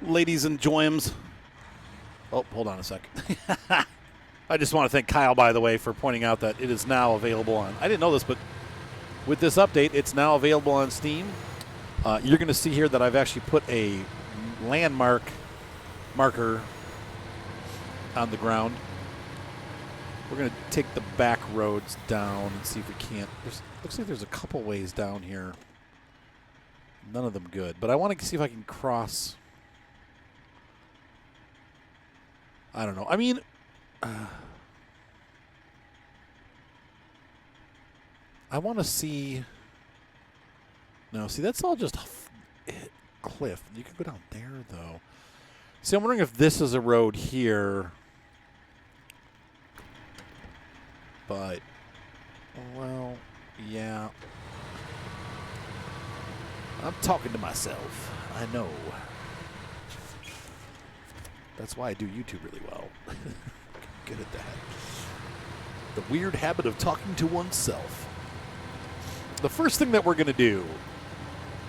ladies and joyums. Oh, hold on a sec. I just want to thank Kyle, by the way, for pointing out that it is now available on. I didn't know this, but with this update, it's now available on Steam. You're going to see here that I've actually put a landmark marker on the ground. We're going to take the back roads down and see if we can't. Looks like there's a couple ways down here. None of them good. But I want to see if I can cross. I don't know. I mean, I want to see. No, see, that's all just cliff. You can go down there, though. See, I'm wondering if this is a road here. But, well, yeah. I'm talking to myself. I know. That's why I do YouTube really well. Good at that. The weird habit of talking to oneself. The first thing that we're going to do,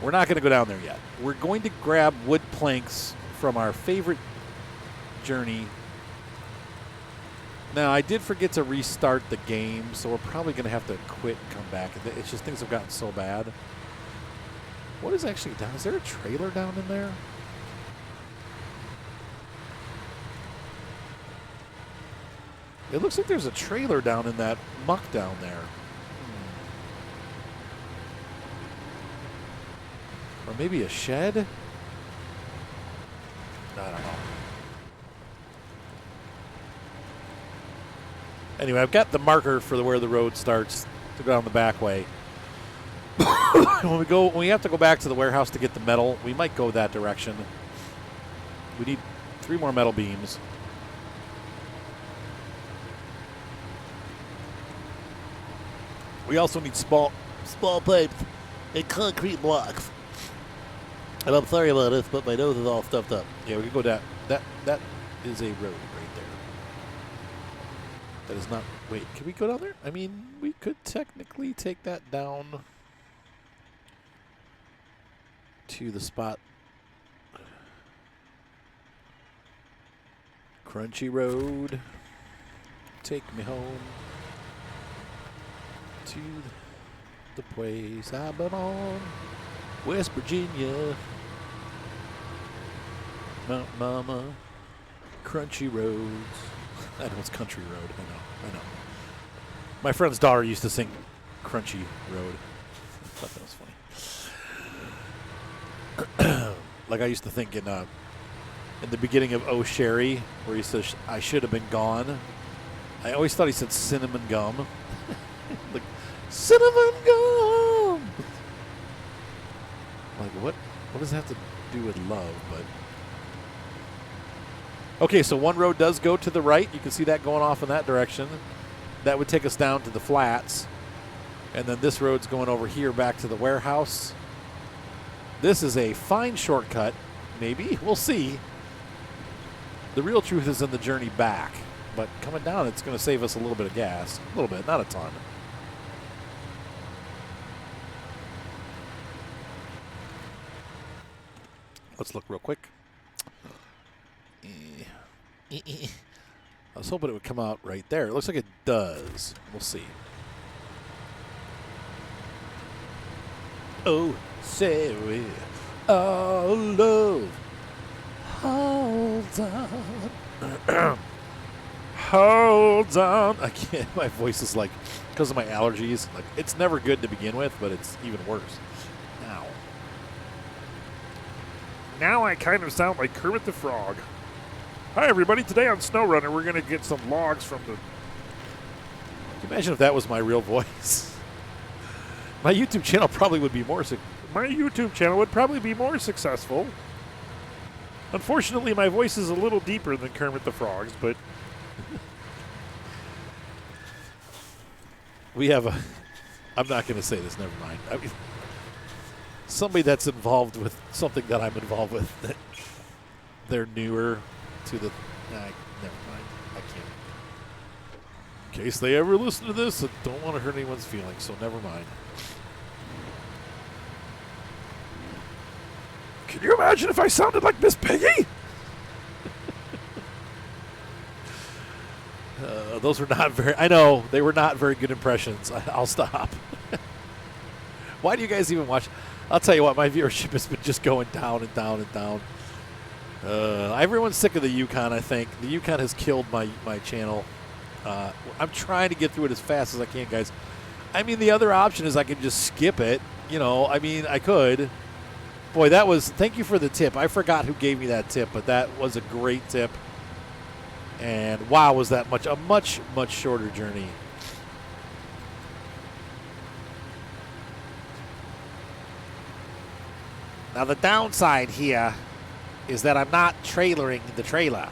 we're not going to go down there yet. We're going to grab wood planks from our favorite journey. Now, I did forget to restart the game, so we're probably going to have to quit and come back. It's just things have gotten so bad. What is actually down? Is there a trailer down in there? It looks like there's a trailer down in that muck down there. Or maybe a shed? I don't know. Anyway, I've got the marker for where the road starts to go down the back way. When we have to go back to the warehouse to get the metal, we might go that direction. We need 3 more metal beams. We also need small pipes and concrete blocks. And I'm sorry about this, but my nose is all stuffed up. Yeah, we can go down. That is a road right there. That is not. Wait, can we go down there? I mean, we could technically take that down to the spot. Crunchy Road. Take me home to the place I belong. West Virginia. Mount Mama. Crunchy Roads. I know it's Country Road. I know. My friend's daughter used to sing Crunchy Road. I thought that was funny. Like I used to think in the beginning of Oh Sherry, where he says, I should have been gone. I always thought he said cinnamon gum. Like, cinnamon gum! Like, what does that have to do with love? But okay, so one road does go to the right. You can see that going off in that direction. That would take us down to the flats. And then this road's going over here back to the warehouse. This is a fine shortcut, maybe. We'll see. The real truth is in the journey back. But coming down, it's going to save us a little bit of gas. A little bit, not a ton. Let's look real quick. I was hoping it would come out right there. It looks like it does. We'll see. Oh, Sarah, oh, love, hold on. Hold on. I can't. My voice is like, because of my allergies, like it's never good to begin with, but it's even worse now. Now I kind of sound like Kermit the Frog. Hi, everybody. Today on Snowrunner, we're going to get some logs from the... Can you imagine if that was my real voice? My YouTube channel probably would be more... My YouTube channel would probably be more successful. Unfortunately, my voice is a little deeper than Kermit the Frog's, but... We have a... I'm not going to say this, never mind. I mean, somebody that's involved with something that I'm involved with, that they're newer to the... never mind. I can't. In case they ever listen to this, I don't want to hurt anyone's feelings, so never mind. Can you imagine if I sounded like Miss Piggy? Those were not very, I know, they were not very good impressions. I'll stop. Why do you guys even watch? I'll tell you what, my viewership has been just going down and down and down. Everyone's sick of the Yukon, I think. The Yukon has killed my channel. I'm trying to get through it as fast as I can, guys. I mean, the other option is I can just skip it. You know, I mean, I could. Boy, that was, thank you for the tip. I forgot who gave me that tip, but that was a great tip. And wow, was that a much shorter journey. Now the downside here is that I'm not trailering the trailer.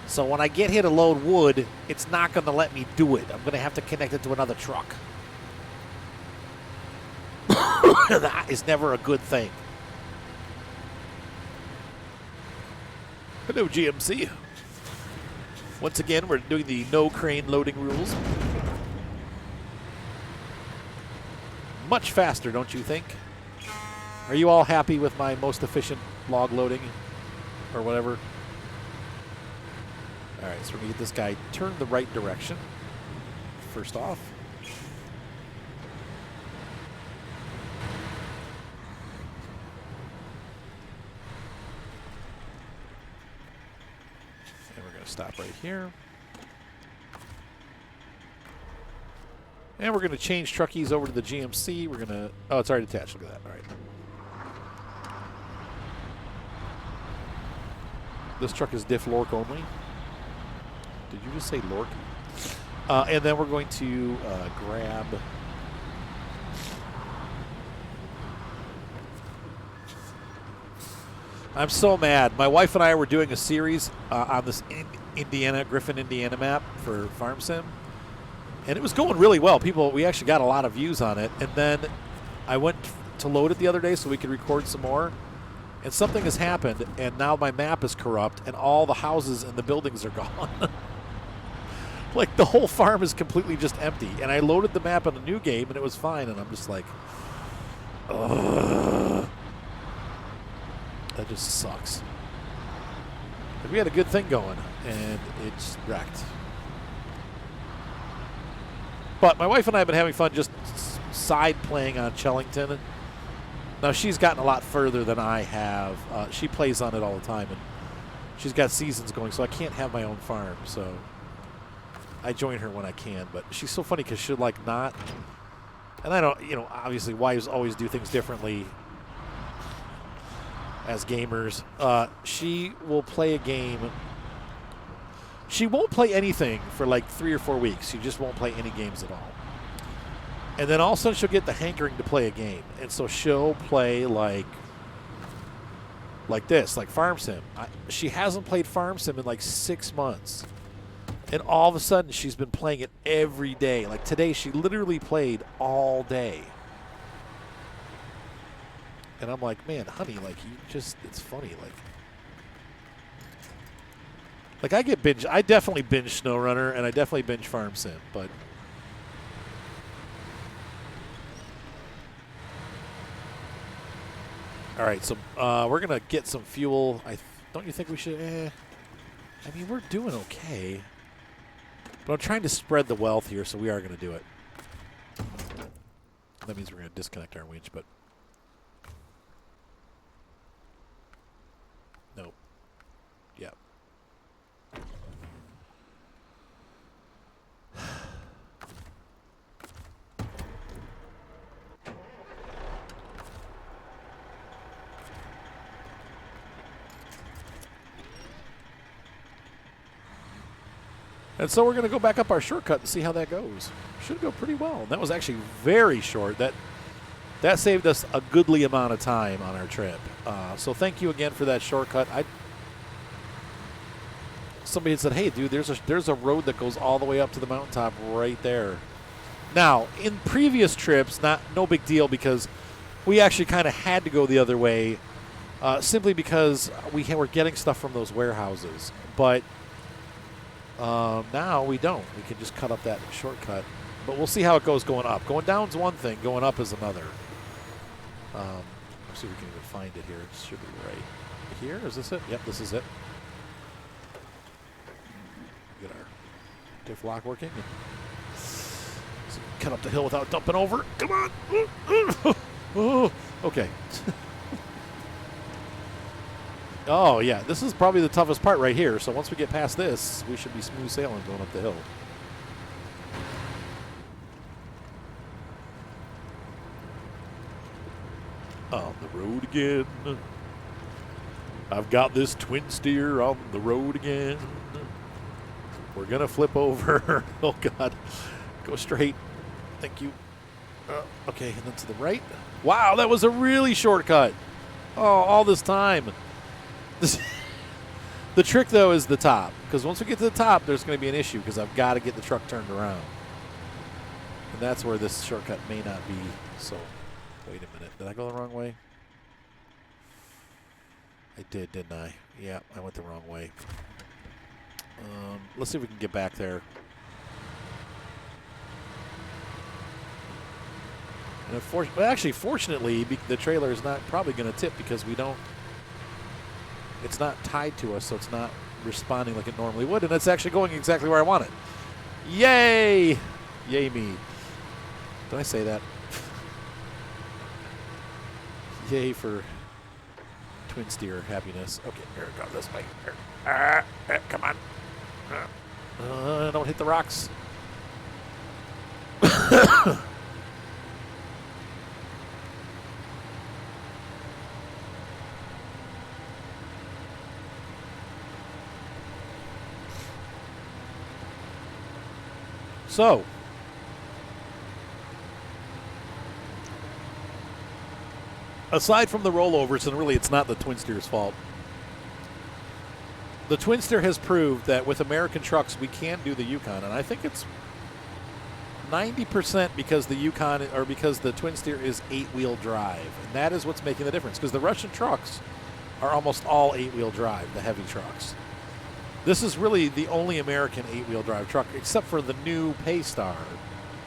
So when I get here to load wood, it's not going to let me do it. I'm going to have to connect it to another truck. That is never a good thing. Hello, GMC. Once again, we're doing the no crane loading rules. Much faster, don't you think? Are you all happy with my most efficient log loading or whatever? All right, so we're going to get this guy turned the right direction, first off. And we're going to stop right here. And we're going to change truckies over to the GMC. We're going to, oh, it's already attached. Look at that. All right. This truck is diff Lork only. Did you just say Lork? And then we're going to grab. I'm so mad. My wife and I were doing a series on this Griffin, Indiana map for Farm Sim. And it was going really well. We actually got a lot of views on it. And then I went to load it the other day so we could record some more. And something has happened, and now my map is corrupt, and all the houses and the buildings are gone. Like, the whole farm is completely just empty. And I loaded the map on a new game, and it was fine. And I'm just like, ugh. That just sucks. But we had a good thing going, and it's wrecked. But my wife and I have been having fun just side playing on Chellington. Now, she's gotten a lot further than I have. She plays on it all the time, and she's got seasons going, so I can't have my own farm. So I join her when I can. But she's so funny because she'll, like, not. And I don't, you know, obviously wives always do things differently as gamers. She will play a game. She won't play anything for like 3 or 4 weeks. She just won't play any games at all. And then all of a sudden she'll get the hankering to play a game. And so she'll play like this, like Farm Sim. She hasn't played Farm Sim in like 6 months. And all of a sudden she's been playing it every day. Like today she literally played all day. And I'm like, man, honey, like you just, it's funny. Like I get binge. I definitely binge Snowrunner and I definitely binge Farm Sim, but all right, so we're gonna get some fuel. Don't you think we should? I mean, we're doing okay, but I'm trying to spread the wealth here, so we are gonna do it. That means we're gonna disconnect our winch, but nope. Yeah. And so we're going to go back up our shortcut and see how that goes. Should go pretty well. That was actually very short. That saved us a goodly amount of time on our trip. So thank you again for that shortcut. Somebody had said, "Hey, dude, there's a road that goes all the way up to the mountaintop right there." Now, in previous trips, no big deal because we actually kind of had to go the other way, simply because we were getting stuff from those warehouses. But now we don't. We can just cut up that shortcut. But we'll see how it goes going up. Going down is one thing. Going up is another. Let's see if we can even find it here. It should be right here. Is this it? Yep, this is it. Get our diff lock working. So cut up the hill without dumping over. Come on. Oh, okay. Oh, yeah. This is probably the toughest part right here. So once we get past this, we should be smooth sailing going up the hill. On the road again. I've got this twin steer on the road again. We're going to flip over. Oh, God. Go straight. Thank you. Okay, and then to the right. Wow, that was a really shortcut. Oh, all this time. The trick, though, is the top. Because once we get to the top, there's going to be an issue because I've got to get the truck turned around. And that's where this shortcut may not be. So, wait a minute. Did I go the wrong way? I did, didn't I? Yeah, I went the wrong way. Let's see if we can get back there. And fortunately, the trailer is not probably going to tip because we don't. It's not tied to us, so it's not responding like it normally would, and it's actually going exactly where I want it. Yay! Yay me. Did I say that? Yay for twin steer happiness. Okay, here it goes this way. Come on. Don't hit the rocks. So, aside from the rollovers, and really it's not the twin steer's fault, the twin steer has proved that with American trucks we can do the Yukon, and I think it's 90% because the Yukon, or because the twin steer is 8-wheel drive, and that is what's making the difference. Because the Russian trucks are almost all 8-wheel drive, the heavy trucks. This is really the only American 8-wheel drive truck, except for the new Paystar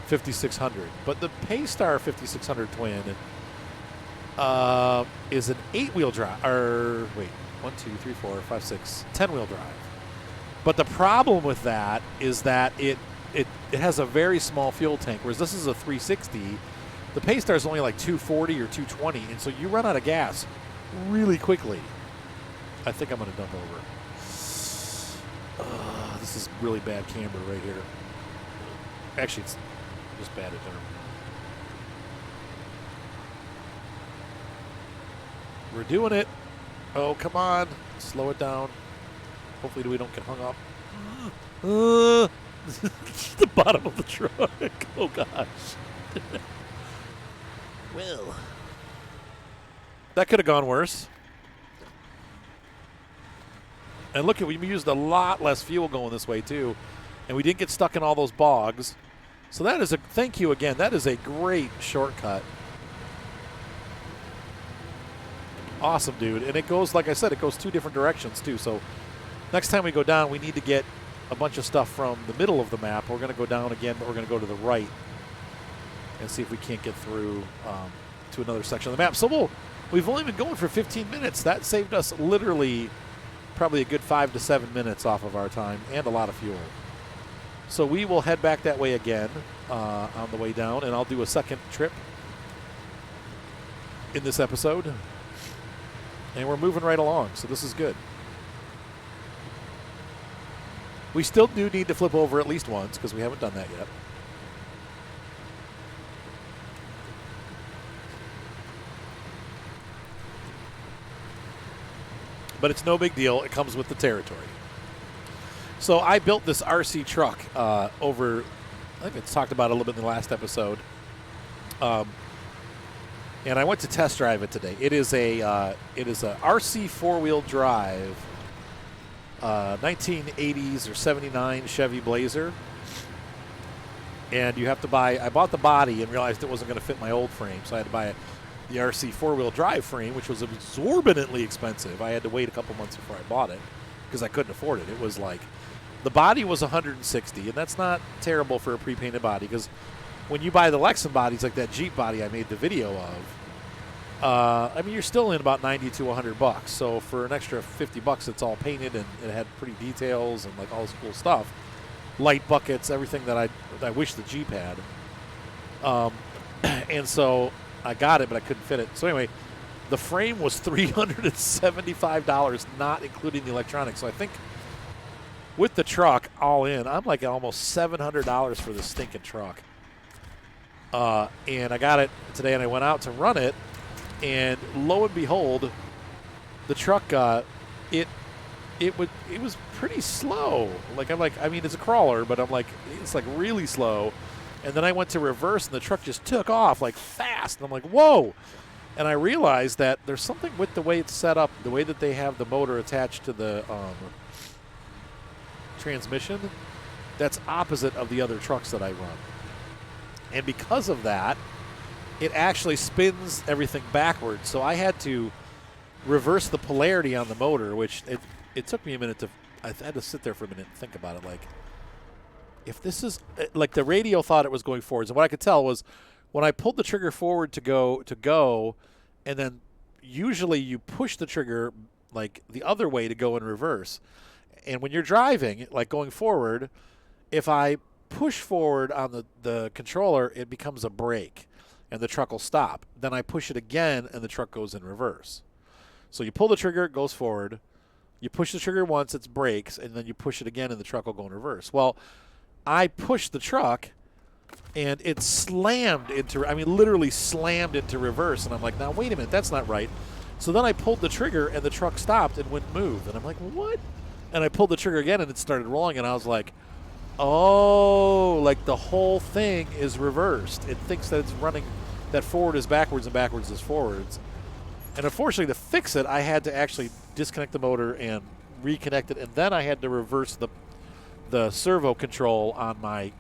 5600. But the Paystar 5600 twin is an 8-wheel drive, or wait, 1, 2, 3, 4, 5, 6, 10-wheel drive. But the problem with that is that it has a very small fuel tank, whereas this is a 360. The Paystar is only like 240 or 220, and so you run out of gas really quickly. I think I'm going to dump over. This is really bad camber right here. Actually, it's just bad at turn. We're doing it. Oh, come on. Slow it down. Hopefully we don't get hung up. The bottom of the truck. Oh, gosh. Well. That could have gone worse. And look, we used a lot less fuel going this way, too. And we didn't get stuck in all those bogs. So that is a, thank you again. That is a great shortcut. Awesome, dude. And it goes, like I said, it goes 2 different directions, too. So next time we go down, we need to get a bunch of stuff from the middle of the map. We're going to go down again, but we're going to go to the right and see if we can't get through to another section of the map. So we've only been going for 15 minutes. That saved us literally probably a good 5 to 7 minutes off of our time and a lot of fuel. So we will head back that way again on the way down, and I'll do a second trip in this episode. And we're moving right along, so this is good. We still do need to flip over at least once because we haven't done that yet. But it's no big deal. It comes with the territory. So I built this RC truck over, I think it's talked about a little bit in the last episode. And I went to test drive it today. It is a RC 4-wheel drive 1980s or 79 Chevy Blazer. And you have to buy, I bought the body and realized it wasn't going to fit my old frame, so I had to buy the RC 4-wheel drive frame, which was exorbitantly expensive. I had to wait a couple months before I bought it because I couldn't afford it. It was like, the body was $160, and that's not terrible for a pre-painted body because when you buy the Lexan bodies like that Jeep body I made the video of, I mean, you're still in about 90 to 100 bucks. So for an extra 50 bucks, it's all painted and it had pretty details and like all this cool stuff, light buckets, everything that I wish the Jeep had. And so I got it, but I couldn't fit it. So anyway, the frame was $375, not including the electronics. So I think with the truck all in, I'm like almost $700 for this stinking truck. And I got it today, and I went out to run it, and lo and behold, the truck it was pretty slow. Like I mean, it's a crawler, but I'm like, it's like really slow. And then I went to reverse, and the truck just took off like fast. And I'm like, whoa! And I realized that there's something with the way it's set up, the way that they have the motor attached to the transmission, that's opposite of the other trucks that I run. And because of that, it actually spins everything backwards. So I had to reverse the polarity on the motor, which it took me a minute I had to sit there for a minute and think about it. Like, if this is, like the radio thought it was going forwards. And what I could tell was when I pulled the trigger forward to go, and then usually you push the trigger like the other way to go in reverse. And when you're driving, like going forward, if I push forward on the controller, it becomes a brake, and the truck will stop. Then I push it again, and the truck goes in reverse. So you pull the trigger, it goes forward. You push the trigger once, it brakes, and then you push it again, and the truck will go in reverse. Well, I pushed the truck, and it slammed into, I mean, literally slammed into reverse. And I'm like, now, wait a minute, that's not right. So then I pulled the trigger, and the truck stopped and wouldn't move. And I'm like, what? And I pulled the trigger again, and it started rolling, and I was like, oh, like the whole thing is reversed. It thinks that it's running, that forward is backwards and backwards is forwards. And unfortunately, to fix it, I had to actually disconnect the motor and reconnect it, and then I had to reverse the servo control on my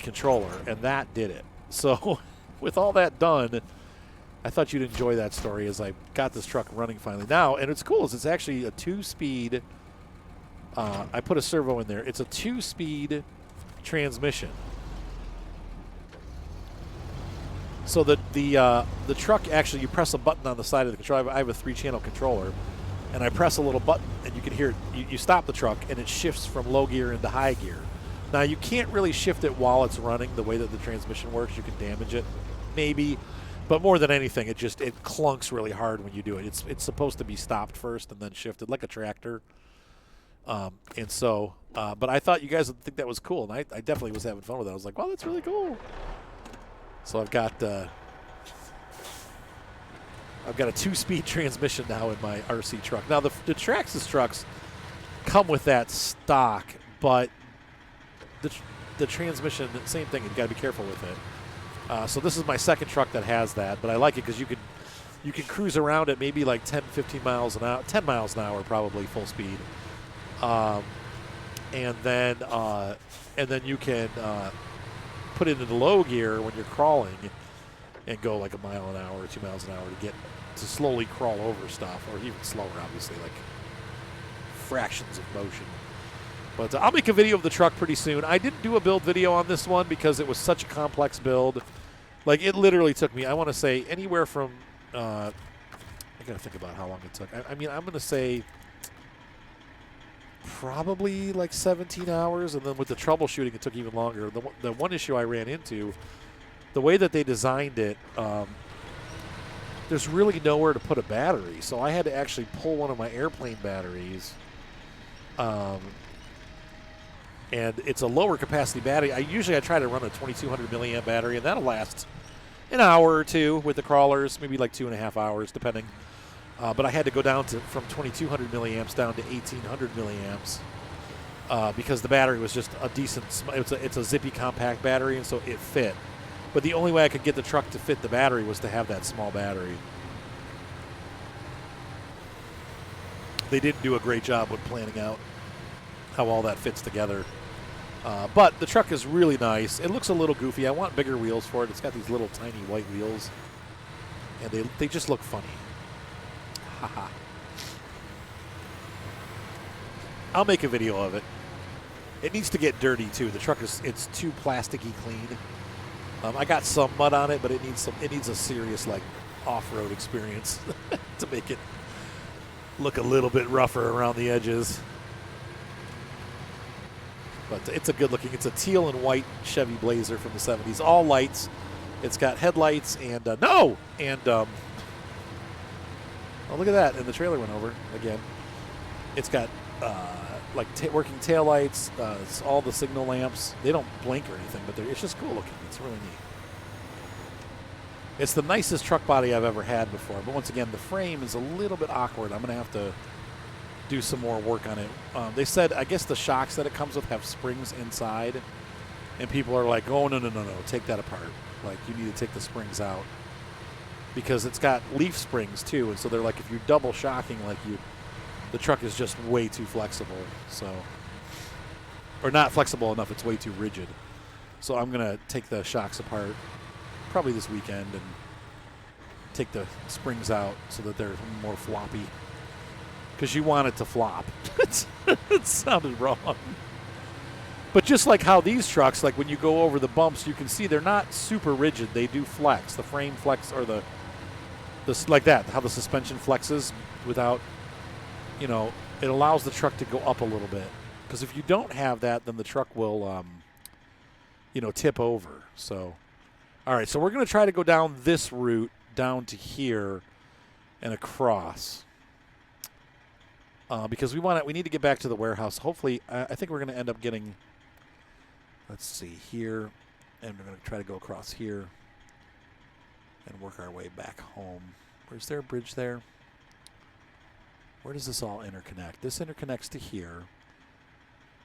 controller, and that did it. So with all that done, I thought you'd enjoy that story as I got this truck running finally. Now, and it's cool, is it's actually a 2-speed, I put a servo in there. It's a 2-speed transmission. So the truck, actually, you press a button on the side of the controller. I have a 3-channel controller, and I press a little button, and you can hear it. You stop the truck, and it shifts from low gear into high gear. Now, you can't really shift it while it's running the way that the transmission works. You can damage it, maybe. But more than anything, it clunks really hard when you do it. It's supposed to be stopped first and then shifted like a tractor. And so, but I thought you guys would think that was cool, and I definitely was having fun with it. I was like, wow, that's really cool. So I've got a 2-speed transmission now in my RC truck. Now the Traxxas trucks come with that stock, but the transmission, same thing. You've got to be careful with it. So this is my second truck that has that, but I like it because you can cruise around at maybe like 10, 15 miles an hour, 10 miles an hour probably full speed, and then you can put it into low gear when you're crawling and go like a mile an hour or 2 miles an hour to slowly crawl over stuff, or even slower, obviously, like fractions of motion. But I'll make a video of the truck pretty soon. I didn't do a build video on this one because it was such a complex build. Like, it literally took me, I want to say, anywhere from, I got to think about how long it took. I mean, I'm going to say probably like 17 hours, and then with the troubleshooting, it took even longer. The one issue I ran into, the way that they designed it, there's really nowhere to put a battery. So I had to actually pull one of my airplane batteries. And it's a lower capacity battery. I try to run a 2200 milliamp battery, and that'll last an hour or two with the crawlers, maybe like 2.5 hours, depending. But I had to go down from 2200 milliamps down to 1800 milliamps because the battery was just a decent. It's a zippy compact battery, and so it fit. But the only way I could get the truck to fit the battery was to have that small battery. They didn't do a great job with planning out how all that fits together. But the truck is really nice. It looks a little goofy. I want bigger wheels for it. It's got these little tiny white wheels, and they just look funny. Haha. I'll make a video of it. It needs to get dirty too. The truck it's too plasticky clean. I got some mud on it, but it needs a serious like off-road experience to make it look a little bit rougher around the edges. But it's a good looking. It's a teal and white Chevy Blazer from the 70s, all lights. It's got headlights and oh, look at that! And the trailer went over again. It's got like working taillights. It's all the signal lamps. They don't blink or anything, but it's just cool looking. It's really neat. It's the nicest truck body I've ever had before. But once again, the frame is a little bit awkward. I'm going to have to do some more work on it. They said, I guess the shocks that it comes with have springs inside. And people are like, oh, no, take that apart. Like, you need to take the springs out. Because it's got leaf springs, too. And so they're like, if you're double shocking, like the truck is just way too flexible. So, or not flexible enough, it's way too rigid. So I'm going to take the shocks apart probably this weekend and take the springs out so that they're more floppy. Because you want it to flop. It sounded wrong. But just like how these trucks, like when you go over the bumps, you can see they're not super rigid. They do flex. The frame flex, or the like that, how the suspension flexes without, it allows the truck to go up a little bit. Because if you don't have that, then the truck will, tip over. So, all right, so we're going to try to go down this route down to here and across. Because we need to get back to the warehouse. Hopefully, I think we're going to end up getting, let's see, here, and we're going to try to go across here and work our way back home. Is there a bridge there? Where does this all interconnect? This interconnects to here.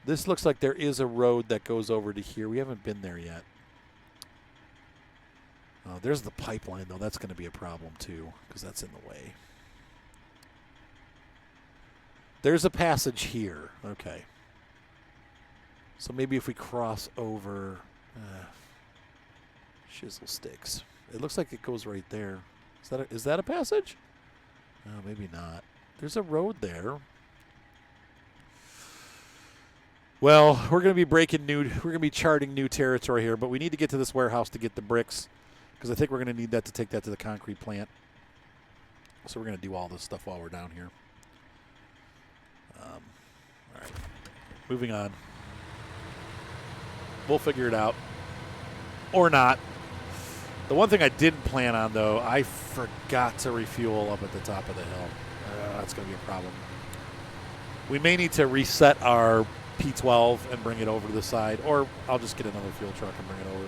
This looks like there is a road that goes over to here. We haven't been there yet. There's the pipeline, though. That's going to be a problem, too, because that's in the way. There's a passage here. Okay. So maybe if we cross over shizzle sticks. It looks like it goes right there. Is that a passage? No, maybe not. There's a road there. Well, we're going to be charting new territory here, but we need to get to this warehouse to get the bricks because I think we're going to need that to take that to the concrete plant. So we're going to do all this stuff while we're down here. All right. Moving on. We'll figure it out. Or not. The one thing I didn't plan on, though, I forgot to refuel up at the top of the hill. That's going to be a problem. We may need to reset our P12 and bring it over to the side, or I'll just get another fuel truck and bring it over.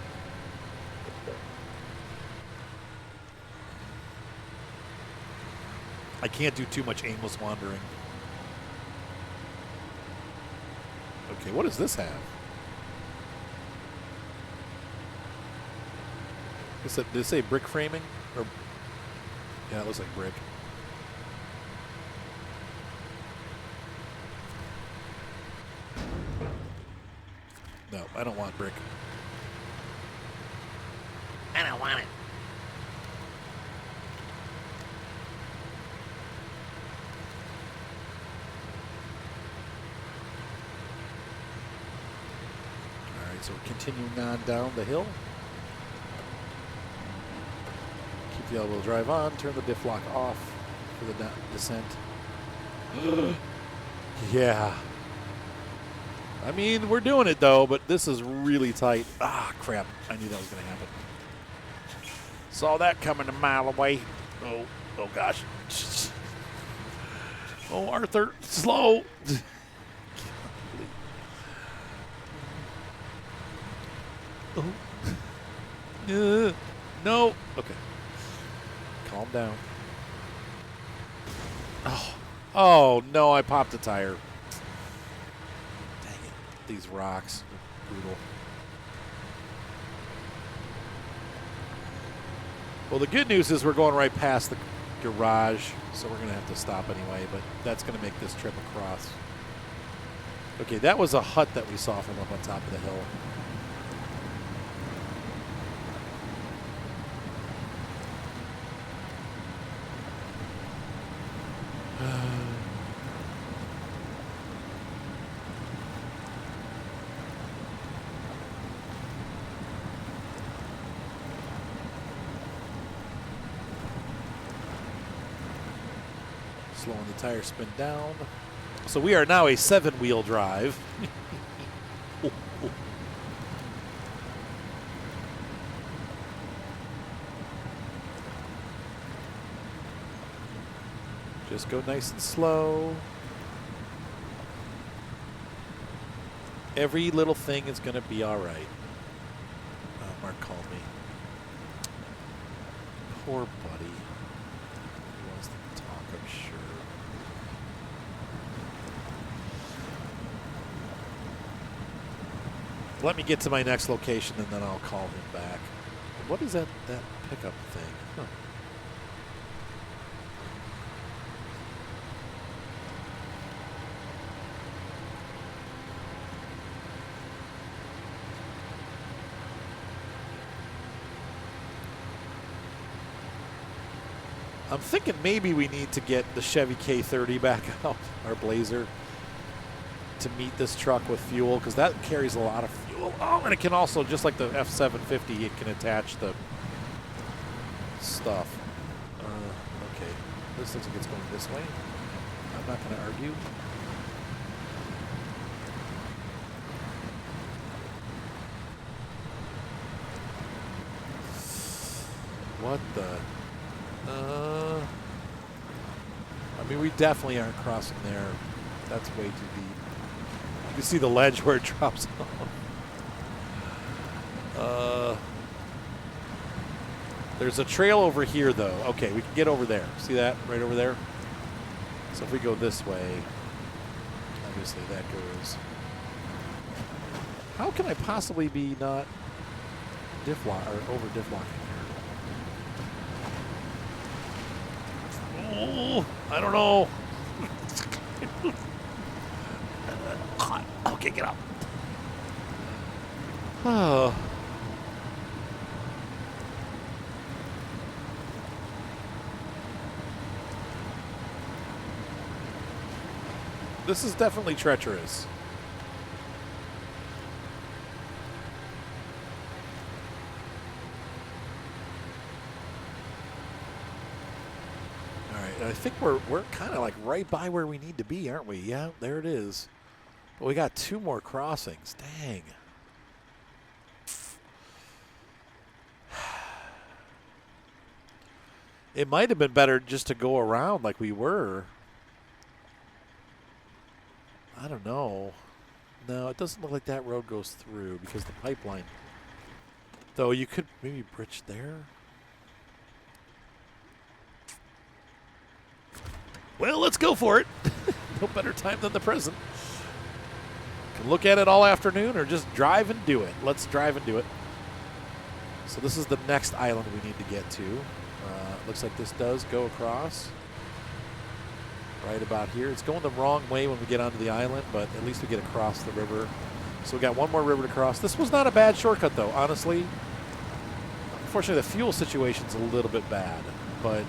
I can't do too much aimless wandering. Okay, what does this have? Did it say brick framing? Or yeah, it looks like brick. No, I don't want brick. I don't want it. All right, so we're continuing on down the hill. Keep the all-wheel drive on. Turn the diff lock off for the descent. Yeah. I mean, we're doing it, though, but this is really tight. Ah, crap. I knew that was going to happen. Saw that coming a mile away. Oh, gosh. Oh, Arthur, slow. Oh. No. Okay. Calm down. Oh, no, I popped a tire. These rocks are brutal. Well, the good news is we're going right past the garage, so we're going to have to stop anyway, but that's going to make this trip across. Okay, that was a hut that we saw from up on top of the hill. Slowing the tire spin down. So we are now a 7-wheel drive. Just go nice and slow. Every little thing is going to be all right. Mark called me. Poor buddy. He wants to talk, I'm sure. Let me get to my next location and then I'll call him back. What is that pickup thing? Huh. I'm thinking maybe we need to get the Chevy K30 back out, our Blazer, to meet this truck with fuel, because that carries a lot of fuel. Oh, and it can also, just like the F750, it can attach the stuff. Okay, this looks like it's going this way. I'm not going to argue. What the... I mean, we definitely aren't crossing there. That's way too deep. You can see the ledge where it drops off. There's a trail over here, though. Okay, we can get over there. See that? Right over there? So if we go this way, obviously that goes... How can I possibly be not diff lock or over diff locking here? Oh, I don't know. Okay, get up. Oh. This is definitely treacherous. I think we're kind of like right by where we need to be, aren't we? Yeah, there it is. But we got 2 more crossings. Dang. It might have been better just to go around like we were. I don't know. No, it doesn't look like that road goes through because the pipeline. Though you could maybe bridge there. Well, let's go for it. No better time than the present. Can look at it all afternoon or just drive and do it. Let's drive and do it. So this is the next island we need to get to. Looks like this does go across. Right about here. It's going the wrong way when we get onto the island, but at least we get across the river. So we got 1 more river to cross. This was not a bad shortcut, though, honestly. Unfortunately, the fuel situation's a little bit bad, but...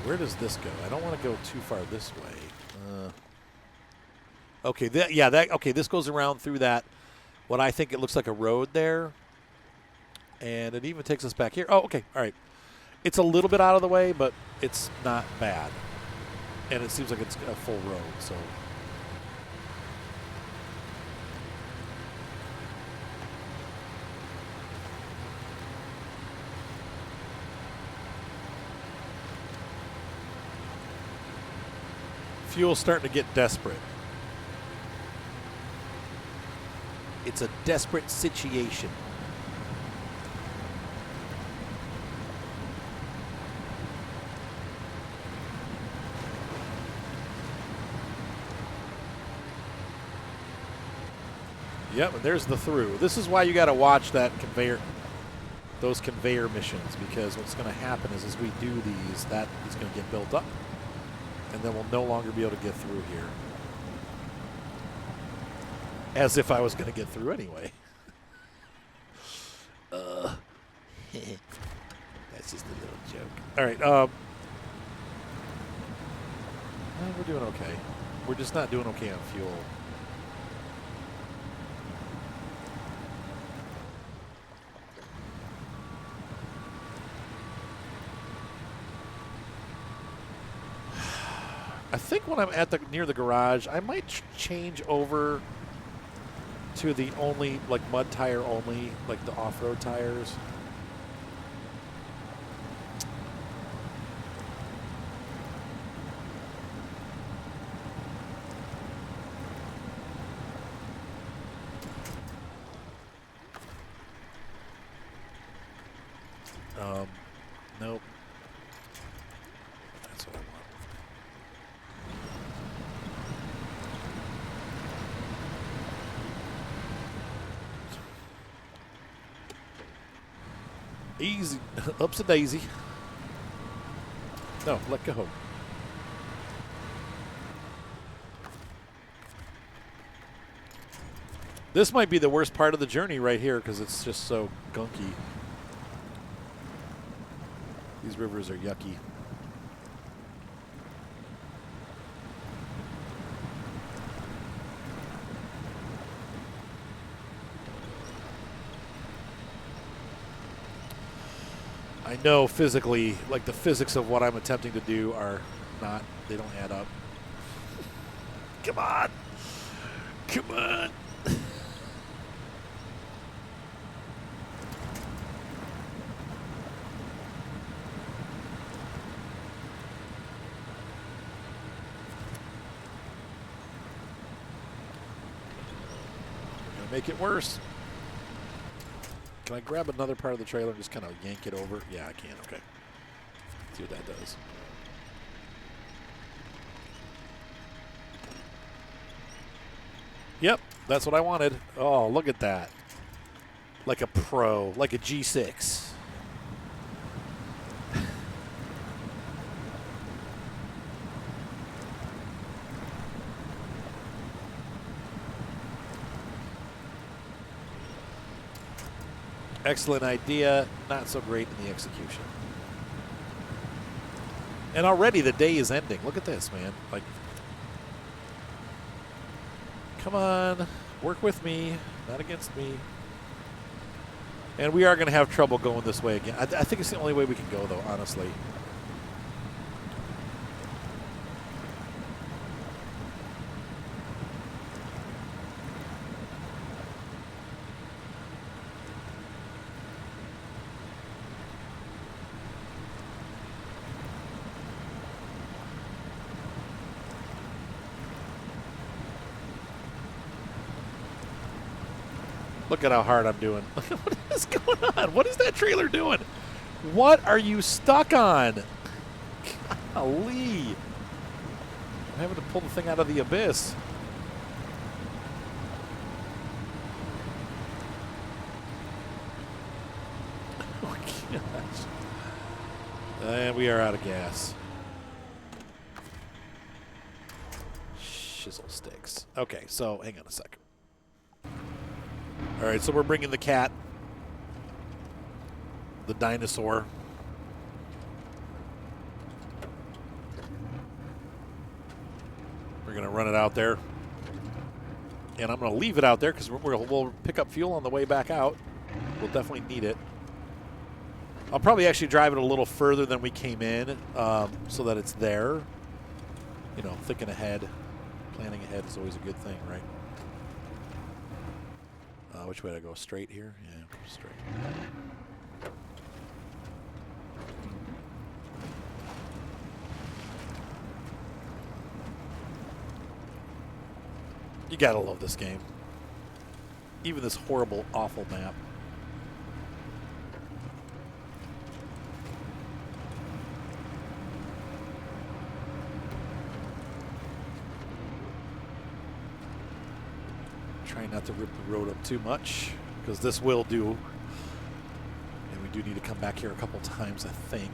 Where does this go? I don't want to go too far this way. Okay, okay, this goes around through that, what I think it looks like a road there. And it even takes us back here. Oh, okay, all right. It's a little bit out of the way, but it's not bad. And it seems like it's a full road, so... Fuel's starting to get desperate. It's a desperate situation. Yep, and there's the through. This is why you got to watch that conveyor, those conveyor missions, because what's going to happen is as we do these, that is going to get built up. And then we'll no longer be able to get through here. As if I was going to get through anyway. That's just a little joke. All right. We're doing okay. We're just not doing okay on fuel. I think when I'm at the near the garage, I might change over to the only like mud tire only, like the off-road tires. Nope. That's what I want. Easy. Ups a daisy. No, let go. This might be the worst part of the journey right here because it's just so gunky. These rivers are yucky. I know physically, like the physics of what I'm attempting to do are not, they don't add up. Come on. Come on. Make it worse. Can I grab another part of the trailer and just kind of yank it over? Yeah, I can. Okay. See what that does. Yep, that's what I wanted. Oh, look at that. Like a pro, like a G6. Excellent idea, not so great in the execution. And already the day is ending. Look at this, man. Like, come on, work with me, not against me. And we are going to have trouble going this way again. I think it's the only way we can go, though, honestly. Look at how hard I'm doing. What is going on? What is that trailer doing? What are you stuck on? Golly. I'm having to pull the thing out of the abyss. Oh, gosh. And we are out of gas. Shizzle sticks. Okay, so hang on a second. All right, so we're bringing the cat, the dinosaur. We're going to run it out there. And I'm going to leave it out there because we'll pick up fuel on the way back out. We'll definitely need it. I'll probably actually drive it a little further than we came in so that it's there. You know, thinking ahead. Planning ahead is always a good thing, right? Which way do I go? Straight here? Yeah, go straight. You gotta love this game. Even this horrible, awful map. Trying not to rip the road up too much, because this will do. And we do need to come back here a couple times, I think.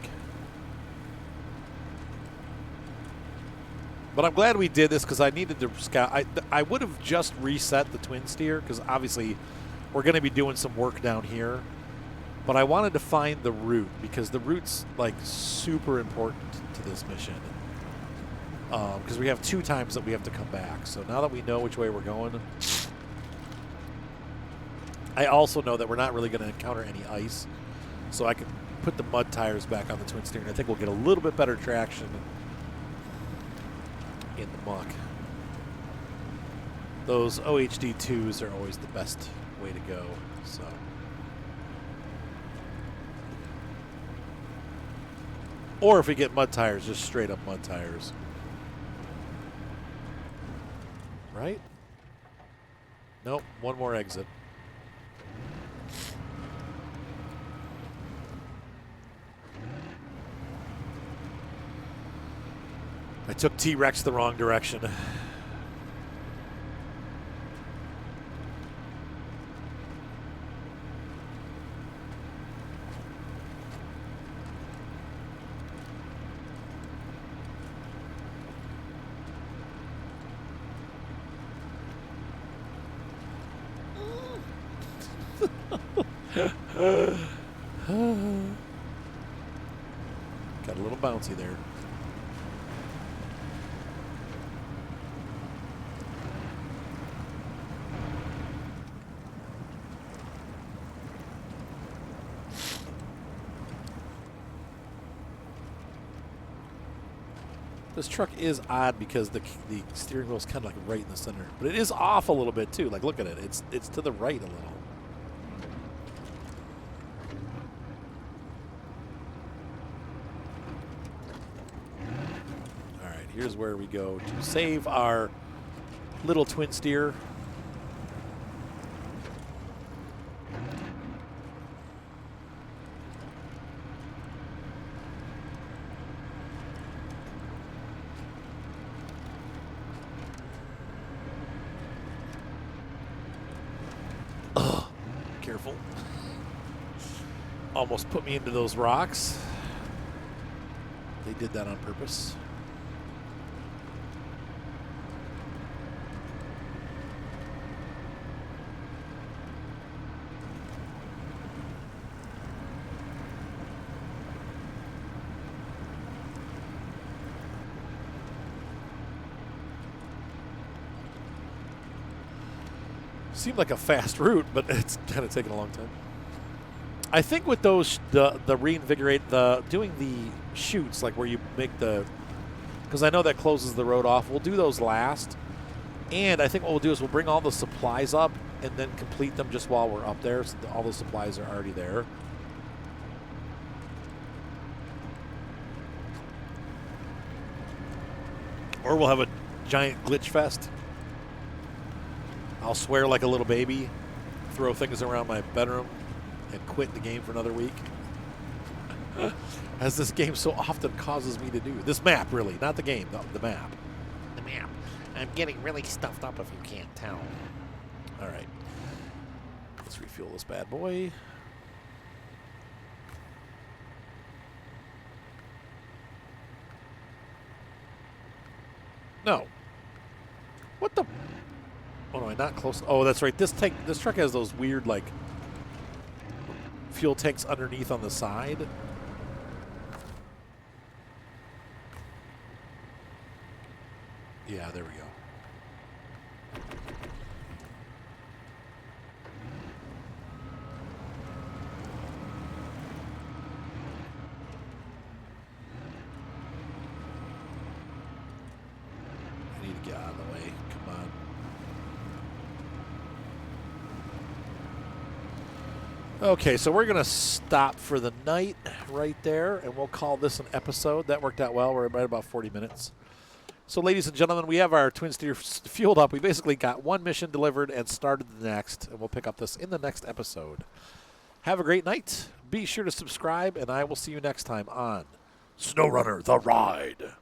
But I'm glad we did this, because I needed to scout. I would have just reset the twin steer, because obviously we're going to be doing some work down here. But I wanted to find the route, because the route's like super important to this mission. because we have 2 times that we have to come back. So now that we know which way we're going, I also know that we're not really going to encounter any ice, so I can put the mud tires back on the twin steer, and I think we'll get a little bit better traction in the muck. Those OHD 2s are always the best way to go. So, or if we get mud tires, just straight up mud tires, right? Nope, one more exit. I took T-Rex the wrong direction. Got a little bouncy there. This truck is odd because the steering wheel is kind of like right in the center, but it is off a little bit too. Like, look at it; it's to the right a little. All right, here's where we go to save our little twin steer. Careful. Almost put me into those rocks. They did that on purpose. Seemed like a fast route, but it's kind of taken a long time. I think with those, the reinvigorate, doing the chutes, like where you make the, because I know that closes the road off, we'll do those last. And I think what we'll do is we'll bring all the supplies up and then complete them just while we're up there, so all the supplies are already there. Or we'll have a giant glitch fest. I'll swear like a little baby, throw things around my bedroom, and quit the game for another week. As this game so often causes me to do. This map, really, not the game, the map. The map. I'm getting really stuffed up if you can't tell. All right. Let's refuel this bad boy. No. What the? Oh, no, I'm not close. Oh, that's right. This truck has those weird, like, fuel tanks underneath on the side. Yeah, there we go. I need to get out of the way. Come on. Okay, so we're going to stop for the night right there, and we'll call this an episode. That worked out well. We're right about 40 minutes. So, ladies and gentlemen, we have our twin steer fueled up. We basically got one mission delivered and started the next, and we'll pick up this in the next episode. Have a great night. Be sure to subscribe, and I will see you next time on Snowrunner, the Ride.